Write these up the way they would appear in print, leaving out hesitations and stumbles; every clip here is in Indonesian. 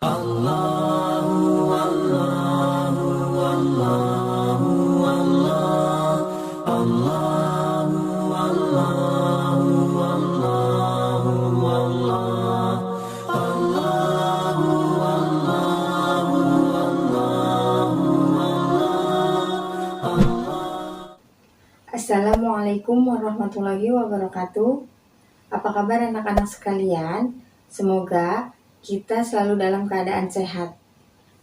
Assalamualaikum warahmatullahi wabarakatuh. Apa kabar anak-anak sekalian? Semoga kita selalu dalam keadaan sehat.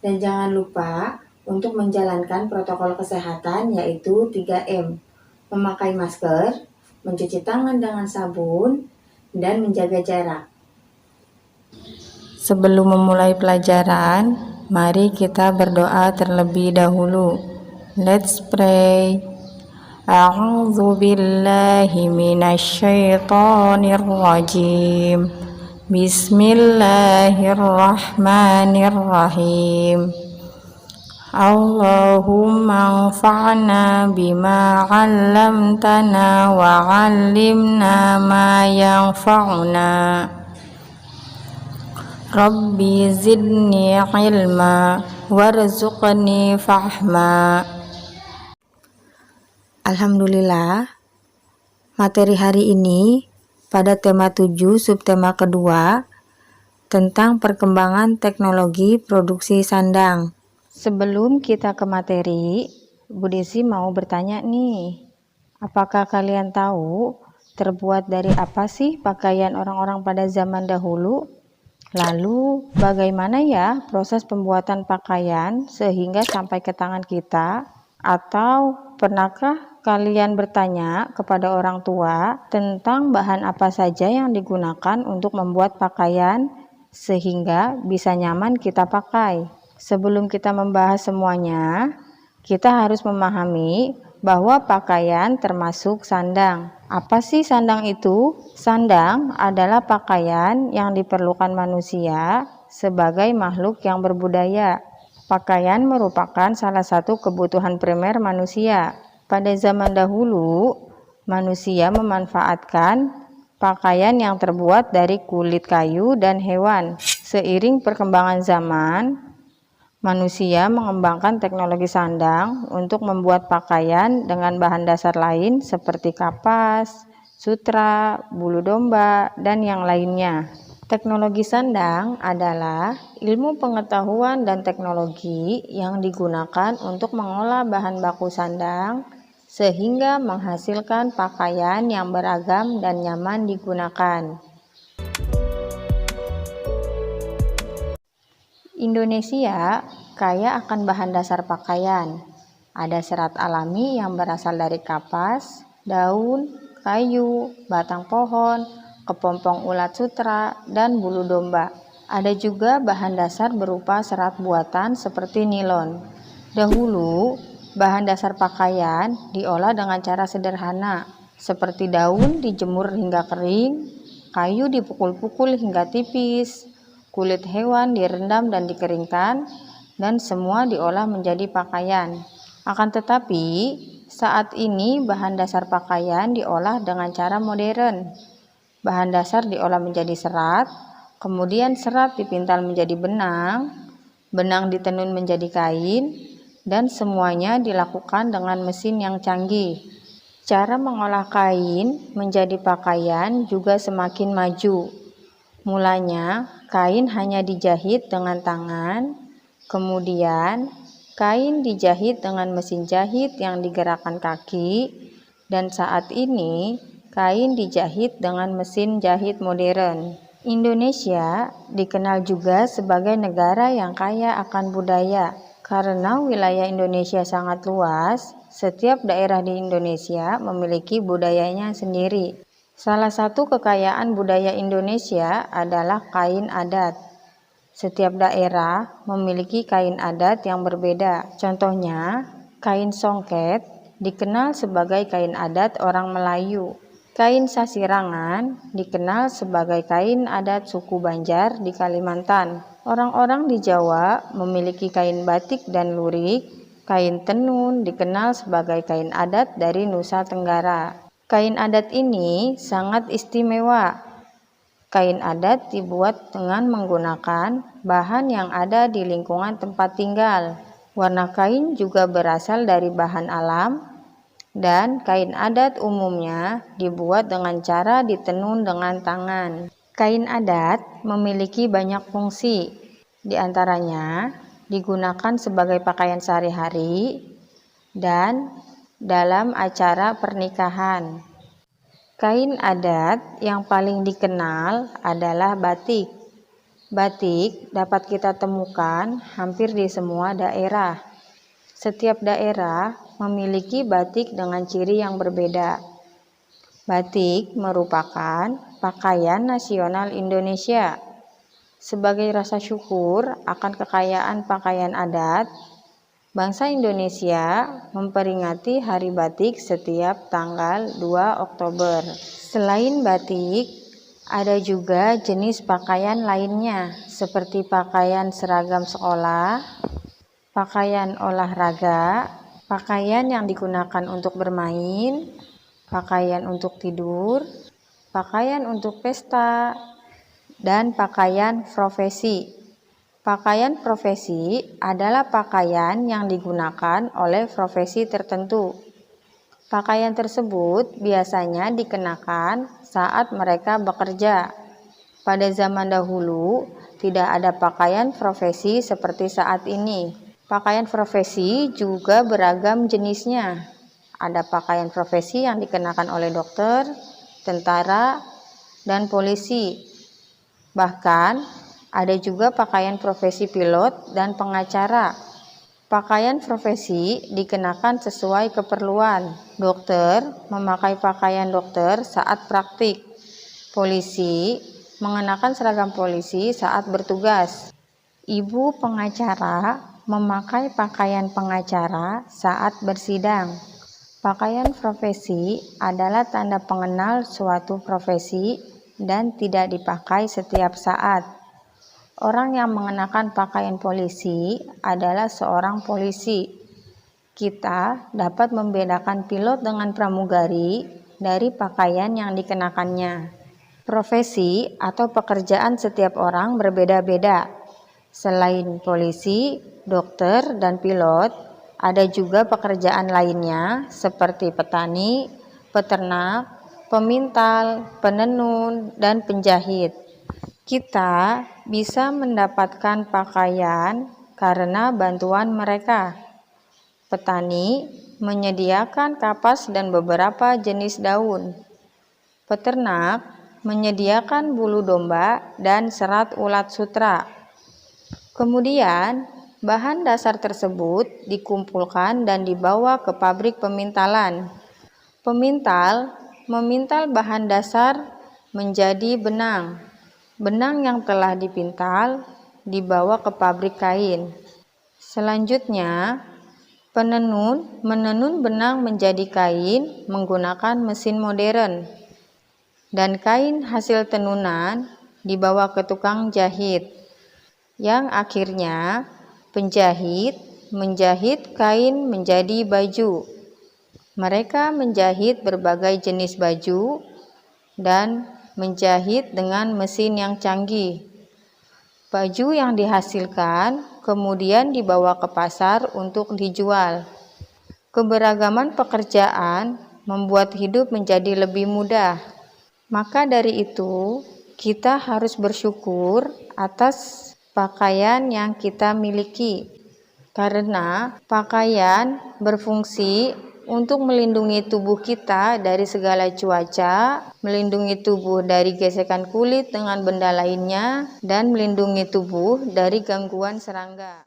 Dan jangan lupa untuk menjalankan protokol kesehatan yaitu 3M. Memakai masker, mencuci tangan dengan sabun, dan menjaga jarak. Sebelum memulai pelajaran, mari kita berdoa terlebih dahulu. Let's pray. A'udzu billahi minasyaitonir rajim. Bismillahirrahmanirrahim. Allahumma anfa'na bima 'allamtana wa 'allimna ma yanfa'una. Rabbi zidni ilma warzuqni fahma. Alhamdulillah, materi hari ini pada tema 7 subtema kedua tentang perkembangan teknologi produksi sandang. Sebelum kita ke materi, Bu Desi mau bertanya nih, apakah kalian tahu terbuat dari apa sih pakaian orang-orang pada zaman dahulu? Lalu bagaimana ya proses pembuatan pakaian sehingga sampai ke tangan kita? Atau pernahkah kalian bertanya kepada orang tua tentang bahan apa saja yang digunakan untuk membuat pakaian sehingga bisa nyaman kita pakai? Sebelum kita membahas semuanya, kita harus memahami bahwa pakaian termasuk sandang. Apa sih sandang itu? Sandang adalah pakaian yang diperlukan manusia sebagai makhluk yang berbudaya. Pakaian merupakan salah satu kebutuhan primer manusia. Pada zaman dahulu, manusia memanfaatkan pakaian yang terbuat dari kulit kayu dan hewan. Seiring perkembangan zaman, manusia mengembangkan teknologi sandang untuk membuat pakaian dengan bahan dasar lain seperti kapas, sutra, bulu domba, dan yang lainnya. Teknologi sandang adalah ilmu pengetahuan dan teknologi yang digunakan untuk mengolah bahan baku sandang sehingga menghasilkan pakaian yang beragam dan nyaman digunakan. Indonesia kaya akan bahan dasar pakaian. Ada serat alami yang berasal dari kapas, daun, kayu, batang pohon, kepompong ulat sutra, dan bulu domba. Ada juga bahan dasar berupa serat buatan seperti nilon. Dahulu, bahan dasar pakaian diolah dengan cara sederhana, seperti daun dijemur hingga kering, kayu dipukul-pukul hingga tipis, kulit hewan direndam dan dikeringkan, dan semua diolah menjadi pakaian. Akan tetapi, saat ini bahan dasar pakaian diolah dengan cara modern. Bahan dasar diolah menjadi serat, kemudian serat dipintal menjadi benang, benang ditenun menjadi kain, dan semuanya dilakukan dengan mesin yang canggih. Cara mengolah kain menjadi pakaian juga semakin maju. Mulanya, kain hanya dijahit dengan tangan, kemudian kain dijahit dengan mesin jahit yang digerakkan kaki, dan saat ini kain dijahit dengan mesin jahit modern. Indonesia dikenal juga sebagai negara yang kaya akan budaya. Karena wilayah Indonesia sangat luas, setiap daerah di Indonesia memiliki budayanya sendiri. Salah satu kekayaan budaya Indonesia adalah kain adat. Setiap daerah memiliki kain adat yang berbeda. Contohnya, kain songket dikenal sebagai kain adat orang Melayu. Kain sasirangan dikenal sebagai kain adat suku Banjar di Kalimantan. Orang-orang di Jawa memiliki kain batik dan lurik. Kain tenun dikenal sebagai kain adat dari Nusa Tenggara. Kain adat ini sangat istimewa Kain adat dibuat dengan menggunakan bahan yang ada di lingkungan tempat tinggal. Warna kain juga berasal dari bahan alam, dan kain adat umumnya dibuat dengan cara ditenun dengan tangan. Kain adat memiliki banyak fungsi, di antaranya digunakan sebagai pakaian sehari-hari dan dalam acara pernikahan. Kain adat yang paling dikenal adalah batik. Batik dapat kita temukan hampir di semua daerah. Setiap daerah memiliki batik dengan ciri yang berbeda. Batik merupakan pakaian nasional Indonesia. Sebagai rasa syukur akan kekayaan pakaian adat, bangsa Indonesia memperingati Hari Batik setiap tanggal 2 Oktober. Selain batik, ada juga jenis pakaian lainnya seperti pakaian seragam sekolah, pakaian olahraga, pakaian yang digunakan untuk bermain, pakaian untuk tidur, pakaian untuk pesta, dan pakaian profesi. Pakaian profesi adalah pakaian yang digunakan oleh profesi tertentu. Pakaian tersebut biasanya dikenakan saat mereka bekerja. Pada zaman dahulu, tidak ada pakaian profesi seperti saat ini. Pakaian profesi juga beragam jenisnya. Ada pakaian profesi yang dikenakan oleh dokter, tentara, dan polisi. Bahkan, ada juga pakaian profesi pilot dan pengacara. Pakaian profesi dikenakan sesuai keperluan. Dokter memakai pakaian dokter saat praktik. Polisi mengenakan seragam polisi saat bertugas. Ibu pengacara memakai pakaian pengacara saat bersidang. Pakaian profesi adalah tanda pengenal suatu profesi dan tidak dipakai setiap saat. Orang yang mengenakan pakaian polisi adalah seorang polisi. Kita dapat membedakan pilot dengan pramugari dari pakaian yang dikenakannya. Profesi atau pekerjaan setiap orang berbeda-beda. Selain polisi, dokter, dan pilot, ada juga pekerjaan lainnya seperti petani, peternak, pemintal, penenun, dan penjahit. Kita bisa mendapatkan pakaian karena bantuan mereka. Petani menyediakan kapas dan beberapa jenis daun. Peternak menyediakan bulu domba dan serat ulat sutra. Kemudian, bahan dasar tersebut dikumpulkan dan dibawa ke pabrik pemintalan. Pemintal memintal bahan dasar menjadi benang. Benang yang telah dipintal dibawa ke pabrik kain. Selanjutnya, penenun menenun benang menjadi kain menggunakan mesin modern. Dan kain hasil tenunan dibawa ke tukang jahit. Yang akhirnya, penjahit menjahit kain menjadi baju. Mereka menjahit berbagai jenis baju dan menjahit dengan mesin yang canggih. Baju yang dihasilkan kemudian dibawa ke pasar untuk dijual. Keberagaman pekerjaan membuat hidup menjadi lebih mudah. Maka dari itu, kita harus bersyukur atas pakaian yang kita miliki. Karena pakaian berfungsi untuk melindungi tubuh kita dari segala cuaca, melindungi tubuh dari gesekan kulit dengan benda lainnya, dan melindungi tubuh dari gangguan serangga.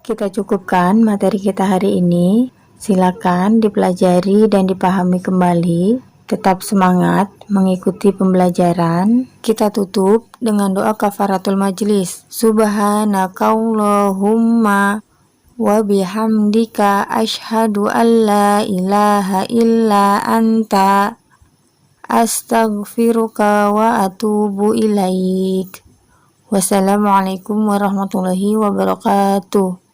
Kita cukupkan materi kita hari ini. Silakan dipelajari dan dipahami kembali. Tetap semangat mengikuti pembelajaran. Kita tutup dengan doa kafaratul majlis. Subhanakallahumma wa bihamdika asyhadu an la ilaha illa anta astaghfiruka wa atubu ilaik. Wassalamualaikum warahmatullahi wabarakatuh.